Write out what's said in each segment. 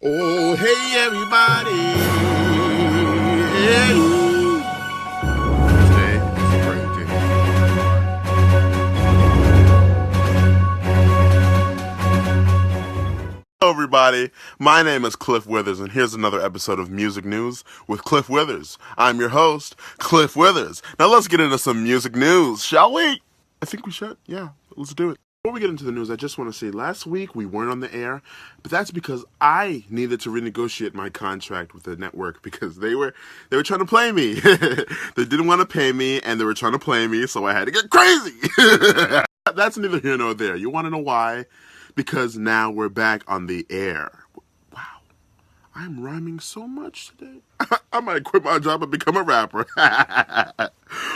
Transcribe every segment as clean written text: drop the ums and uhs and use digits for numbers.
Oh, hey everybody! Hey. Today is a great day. Hello everybody, my name is Cliff Withers and here's another episode of Music News with Cliff Withers. I'm your host, Cliff Withers. Now let's get into some music news, shall we? I think we should, yeah, let's do it. Before we get into the news, I just want to say last week we weren't on the air, but that's because I needed to renegotiate my contract with the network because they were trying to play me. They didn't want to pay me and they were trying to play me, so I had to get crazy. That's neither here nor there. You want to know why? Because now we're back on the air. Wow, I'm rhyming so much today. I might quit my job and become a rapper.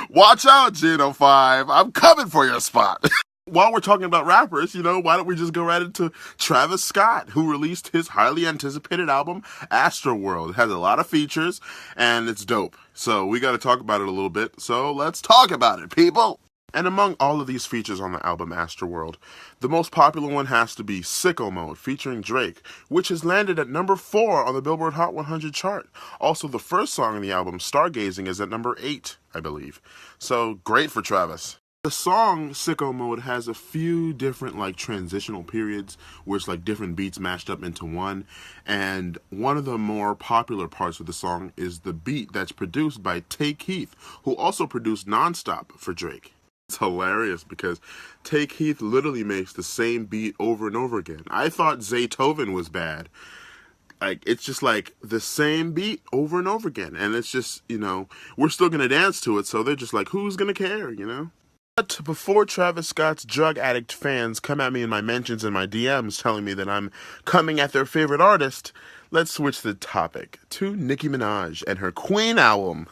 Watch out, Geno 5. I'm coming for your spot. While we're talking about rappers, why don't we just go right into Travis Scott, who released his highly anticipated album, Astroworld. It has a lot of features, and it's dope. So we got to talk about it a little bit. So let's talk about it, people! And among all of these features on the album Astroworld, the most popular one has to be Sicko Mode, featuring Drake, which has landed at number 4 on the Billboard Hot 100 chart. Also, the first song on the album, Stargazing, is at number 8, I believe. So, great for Travis. The song Sicko Mode has a few different transitional periods where it's different beats mashed up into one, and one of the more popular parts of the song is the beat that's produced by Tay Keith, who also produced Nonstop for Drake. It's hilarious because Tay Keith literally makes the same beat over and over again. I thought Zaytoven was bad. It's just the same beat over and over again, and it's just, we're still gonna dance to it, so they're just who's gonna care, But before Travis Scott's drug addict fans come at me in my mentions and my DMs telling me that I'm coming at their favorite artist, let's switch the topic to Nicki Minaj and her Queen album.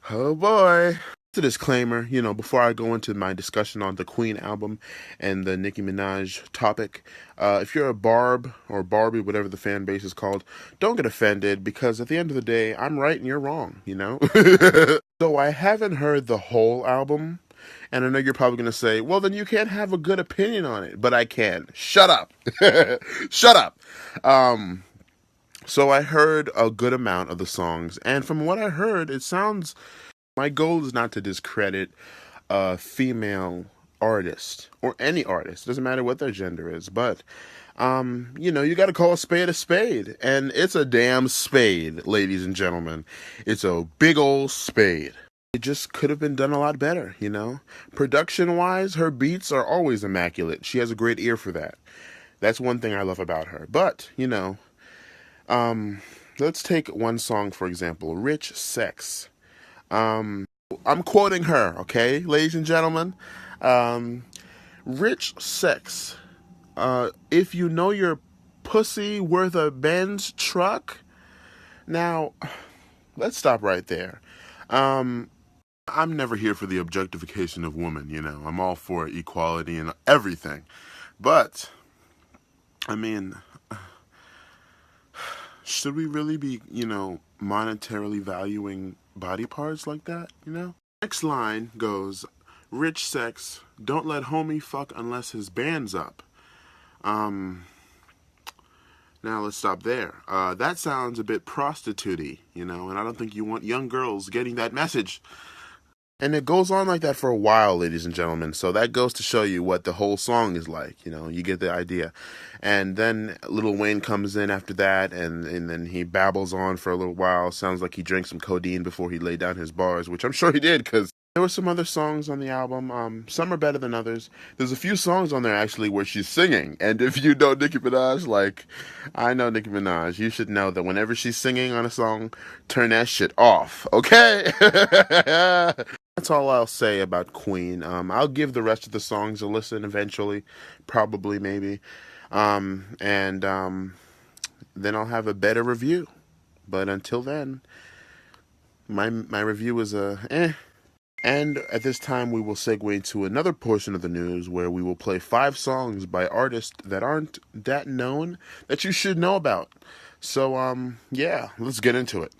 Oh boy. A disclaimer, before I go into my discussion on the Queen album and the Nicki Minaj topic, if you're a Barb or Barbie, whatever the fan base is called, don't get offended because at the end of the day, I'm right and you're wrong, So I haven't heard the whole album, and I know you're probably going to say, well, then you can't have a good opinion on it, but I can. Shut up. Shut up. So I heard a good amount of the songs, and from what I heard, it sounds... My goal is not to discredit a female artist or any artist. Doesn't matter what their gender is, but you got to call a spade, and it's a damn spade, ladies and gentlemen. It's a big old spade. It just could have been done a lot better, Production-wise, her beats are always immaculate. She has a great ear for that. That's one thing I love about her. But, let's take one song, for example, Rich Sex. I'm quoting her, okay, ladies and gentlemen. Rich Sex. If you know your pussy worth a Benz truck. Now, let's stop right there. I'm never here for the objectification of women, I'm all for equality and everything. But, should we really be, monetarily valuing body parts like that, Next line goes, Rich Sex, don't let homie fuck unless his band's up. Now let's stop there. That sounds a bit prostitute-y, and I don't think you want young girls getting that message. And it goes on like that for a while, ladies and gentlemen. So that goes to show you what the whole song is like. You get the idea. And then Lil Wayne comes in after that, and then he babbles on for a little while. Sounds like he drank some codeine before he laid down his bars, which I'm sure he did, because there were some other songs on the album. Some are better than others. There's a few songs on there, actually, where she's singing. And if you know Nicki Minaj, I know Nicki Minaj, you should know that whenever she's singing on a song, turn that shit off, okay? That's all I'll say about Queen. I'll give the rest of the songs a listen eventually, probably, maybe, and then I'll have a better review. But until then, my review is eh. And at this time, we will segue into another portion of the news where we will play 5 songs by artists that aren't that known that you should know about. So, yeah, let's get into it.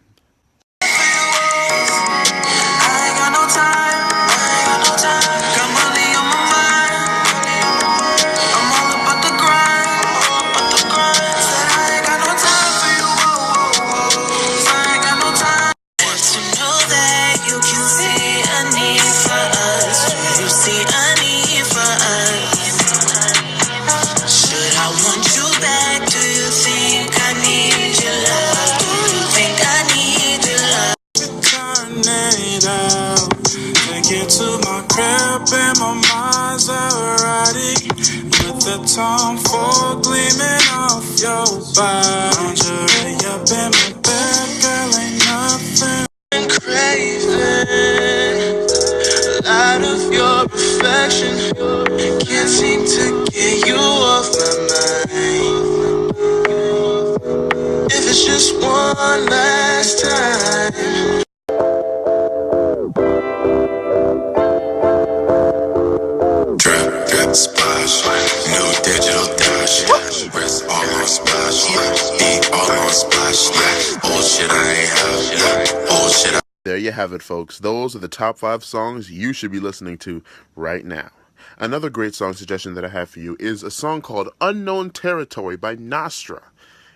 gold gleaming off your body. Lingerie up in my bed, girl, ain't nothing. Been craving out of your perfection. Can't seem to get you off my mind. If it's just one last time. Drip, splash, new digital dash. Wrist all on splash, beat all on splash. Old shit I ain't have, old shit I. There you have it, folks. Those are the top 5 songs you should be listening to right now. Another great song suggestion that I have for you is a song called Unknown Territory by Nostra.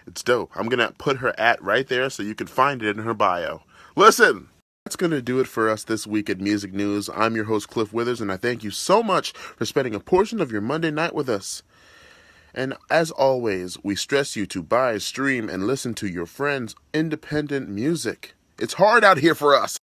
It's dope. I'm going to put her @ right there so you can find it in her bio. Listen! That's going to do it for us this week at Music News. I'm your host, Cliff Withers, and I thank you so much for spending a portion of your Monday night with us. And as always, we stress you to buy, stream, and listen to your friends' independent music. It's hard out here for us.